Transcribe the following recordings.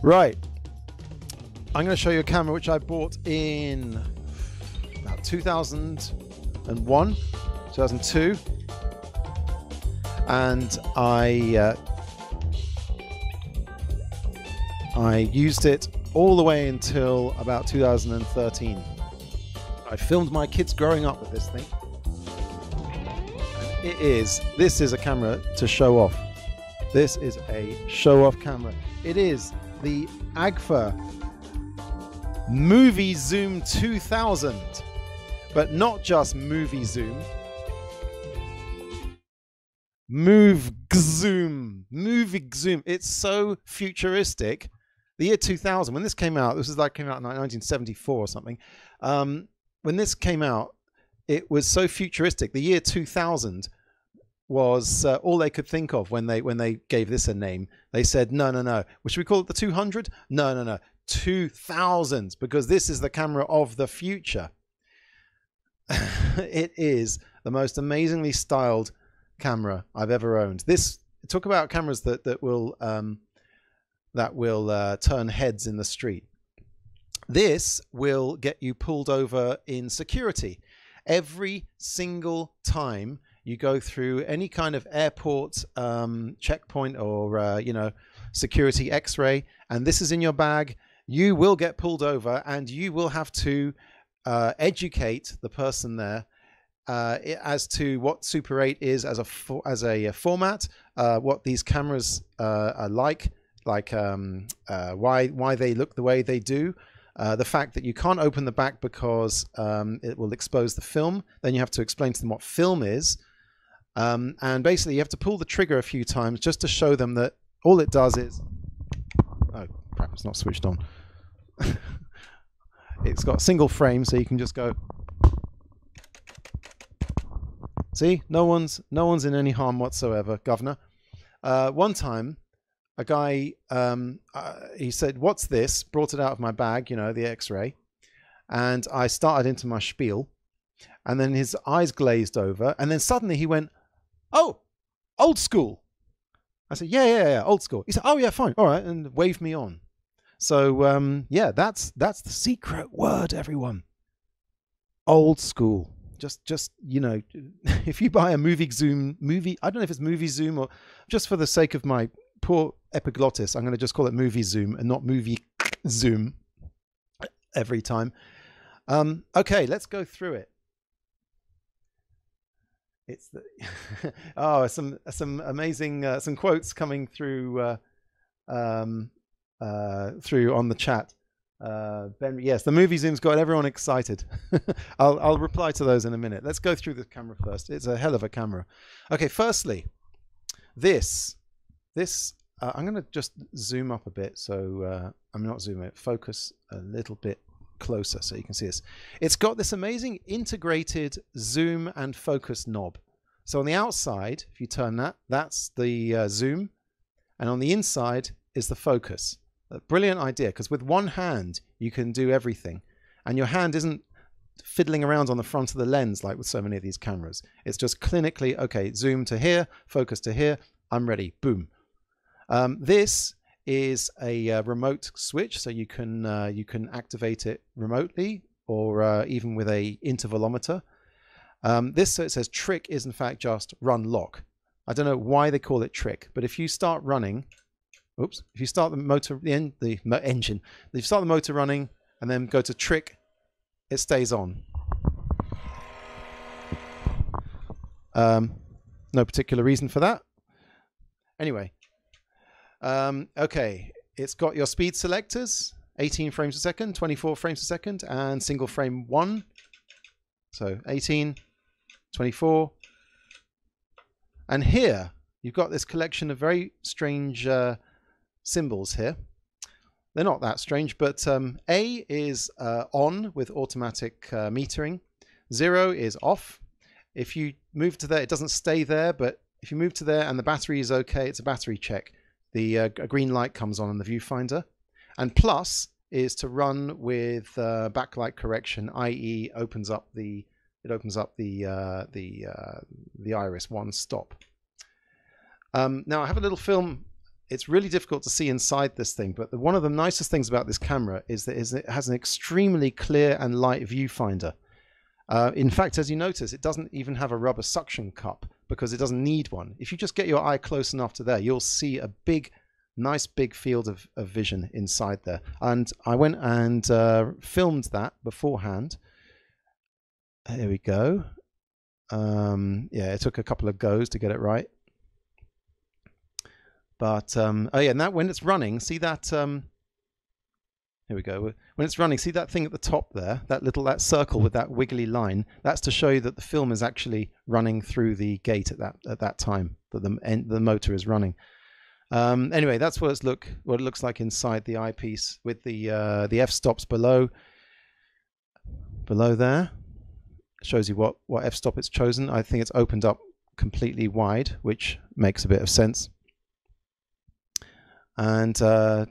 Right, I'm going to show you a camera which I bought in about 2001, 2002, and I used it all the way until about 2013. I filmed my kids growing up with this thing. This is a camera to show off. This is a show-off camera. It is the Agfa Movexoom 2000, but not just Movexoom. Movexoom. It's so futuristic. The year 2000, when this came out, came out in 1974 or something. When this came out, it was so futuristic. The year 2000 was all they could think of when they gave this a name. They said, no. Well, should we call it the 200? No. 2000, because this is the camera of the future. It is the most amazingly styled camera I've ever owned. Talk about cameras that will turn heads in the street. This will get you pulled over in security. Every single time you go through any kind of airport checkpoint or security x-ray, and this is in your bag, you will get pulled over, and you will have to educate the person there as to what Super 8 is as a format, what these cameras are like why they look the way they do. The fact that you can't open the back because it will expose the film. Then you have to explain to them what film is. And basically you have to pull the trigger a few times just to show them that all it does is... Oh, crap, it's not switched on. It's got a single frame, so you can just go... See? No one's in any harm whatsoever, governor. One time, a guy, he said, "What's this?" Brought it out of my bag, the x-ray. And I started into my spiel. And then his eyes glazed over. And then suddenly he went, "Oh, old school." I said, yeah, old school. He said, "Oh, yeah, fine. All right." And waved me on. So, yeah, that's the secret word, everyone. Old school. Just if you buy a Movexoom I don't know if it's Movexoom or just for the sake of my poor epiglottis, I'm going to just call it Movexoom and not Movexoom every time. Okay, let's go through it. It's the some amazing some quotes coming through on the chat. Ben, yes, the Movexoom's got everyone excited. I'll reply to those in a minute. Let's go through the camera first. It's a hell of a camera. Okay, firstly, this I'm going to just zoom up a bit. So I'm not zooming it. Focus a little bit closer so you can see this. It's got this amazing integrated zoom and focus knob. So on the outside, if you turn that, that's the zoom, and on the inside is the focus. A brilliant idea, because with one hand you can do everything, and your hand isn't fiddling around on the front of the lens like with so many of these cameras. It's just clinically, okay, zoom to here, focus to here, I'm ready, boom. This is a remote switch, so you can activate it remotely or even with a intervalometer. This, so it says trick, is in fact just run lock. I don't know why they call it trick, but if you start running, oops, if you start the motor, engine, if you start the motor running and then go to trick, it stays on. No particular reason for that. Anyway, okay, it's got your speed selectors, 18 frames a second, 24 frames a second, and single frame 1. So 18, 24. And here, you've got this collection of very strange symbols here. They're not that strange, but A is on with automatic metering. 0 is off. If you move to there, it doesn't stay there, but if you move to there and the battery is okay, it's a battery check. A green light comes on the viewfinder. And plus is to run with backlight correction, i.e. opens up the iris one stop. Now I have a little film it's really difficult to see inside this thing, but one of the nicest things about this camera is that it has an extremely clear and light viewfinder. In fact, as you notice, it doesn't even have a rubber suction cup because it doesn't need one. If you just get your eye close enough to there, you'll see a nice big field of vision inside there. And I went and filmed that beforehand. Here we go. Yeah, it took a couple of goes to get it right. But, oh yeah, and that when it's running, see that, here we go. When it's running, see that thing at the top there, that circle with that wiggly line? That's to show you that the film is actually running through the gate at that time, that the motor is running. Anyway, that's what it looks like inside the eyepiece with the f-stops below there. It shows you what f-stop it's chosen. I think it's opened up completely wide, which makes a bit of sense. And the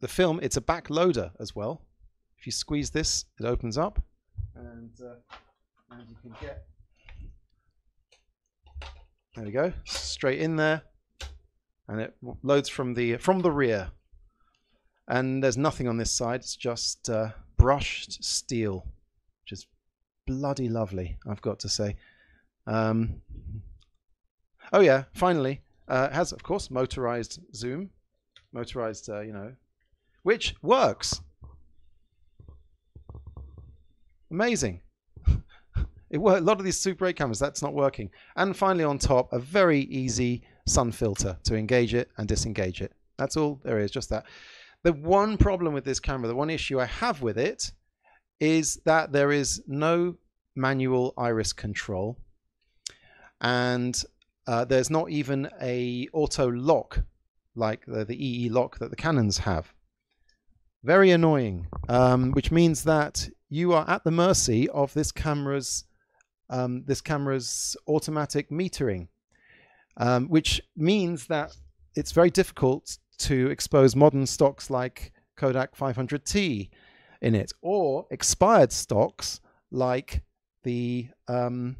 film, it's a back loader as well. If you squeeze this, it opens up, and you can get, there we go, straight in there, and it loads from the rear. And there's nothing on this side; it's just brushed steel, which is bloody lovely, I've got to say. Oh yeah, finally, it has, of course, motorized zoom, motorized, you know, which works. Amazing. It worked. A lot of these Super 8 cameras, that's not working. And finally on top, a very easy sun filter to engage it and disengage it. That's all there is, just that. The one problem with this camera, the one issue I have with it, is that there is no manual iris control. And there's not even a auto lock like the EE lock that the Canons have. Very annoying, which means that you are at the mercy of this camera's automatic metering, which means that it's very difficult to expose modern stocks like Kodak 500T in it, or expired stocks like the Agfachrome.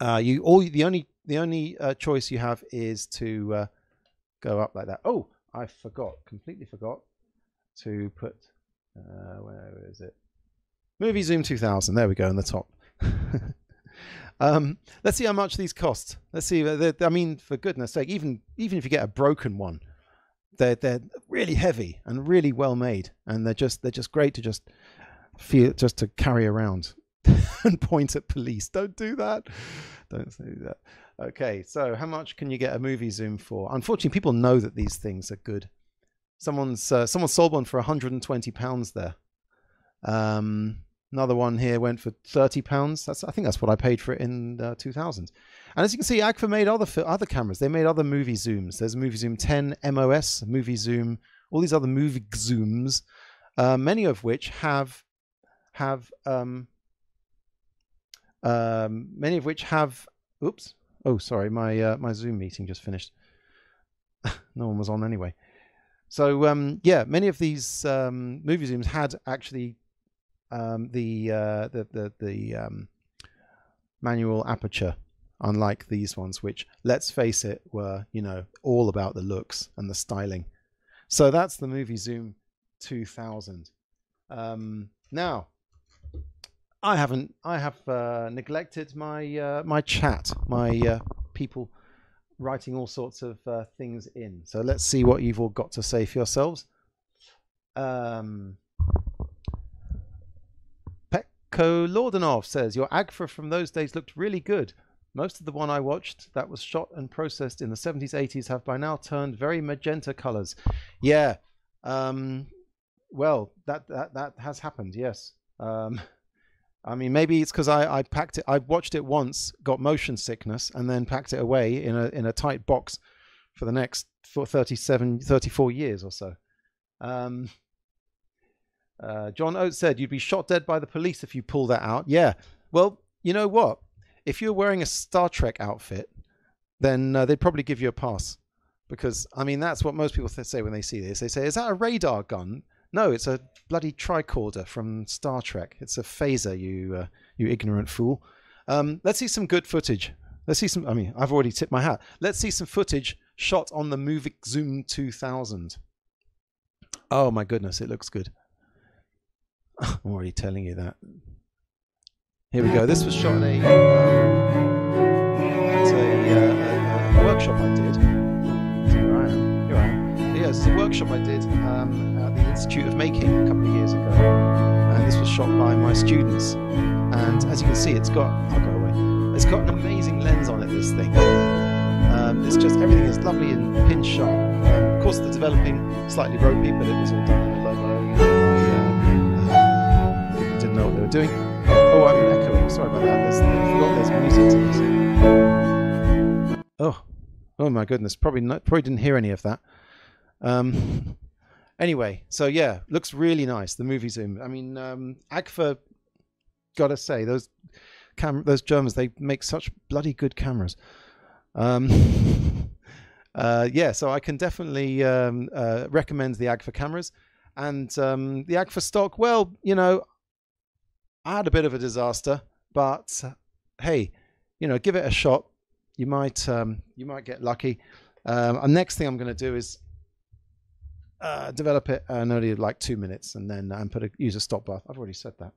The only choice you have is to go up like that. Oh, I completely forgot to put, where is it? Moviezoom 2000. There we go on the top. Let's see how much these cost. Let's see. I mean, for goodness sake, even if you get a broken one, they're really heavy and really well made, and they're just great to just to carry around and point at police. Don't do that. Don't do that. Okay, so how much can you get a Moviezoom for? Unfortunately, people know that these things are good. Someone sold one for £120 there. Another one here went for £30. I think that's what I paid for it in 2000. And as you can see, Agfa made other cameras. They made other Movizooms. There's a Moviezoom 10 MOS, Moviezoom, all these other Movexooms, many of which have oops. Oh, sorry, my Zoom meeting just finished. No one was on anyway. So yeah, many of these Movizooms had actually the manual aperture, unlike these ones, which, let's face it, were, you know, all about the looks and the styling. So that's the Moviezoom 2000. Now, I have neglected my my chat, my people writing all sorts of things in. So let's see what you've all got to say for yourselves. Petko Lordanov says, your Agfa from those days looked really good. Most of the one I watched that was shot and processed in the 70s, 80s have by now turned very magenta colors. Yeah, well, that has happened, yes. I mean, maybe it's because I packed it. I watched it once, got motion sickness, and then packed it away in a tight box for the next 34 years or so. John Oates said, you'd be shot dead by the police if you pull that out. Yeah. Well, you know what? If you're wearing a Star Trek outfit, then they'd probably give you a pass. Because, I mean, that's what most people say when they see this. They say, is that a radar gun? No, it's a bloody tricorder from Star Trek. It's a phaser, you ignorant fool. Let's see some good footage. Let's see some. I mean, I've already tipped my hat. Let's see some footage shot on the Movexoom 2000. Oh my goodness, it looks good. I'm already telling you that. Here we go. This was shot at a workshop I did. Here I am. Here I am. Yeah, it's a workshop I did at the Institute of Making a couple of years ago, and this was shot by my students. And as you can see, it's got. I'll go away. It's got an amazing lens on it. This thing. It's just everything is lovely and pin sharp. Of course, the developing slightly ropey, but it was all done in a logo. People didn't know what they were doing. Oh, I'm echoing. Sorry about that. I forgot there's music to this. Oh my goodness. Probably didn't hear any of that. Anyway, so yeah, looks really nice. The Movexoom. I mean, Agfa. Gotta say, those Germans, they make such bloody good cameras. Yeah, so I can definitely recommend the Agfa cameras. And the Agfa stock, well, you know, I had a bit of a disaster, but hey, you know, give it a shot. You might get lucky. And next thing I'm going to do is develop it in only like 2 minutes, and then use a stop bar. I've already said that.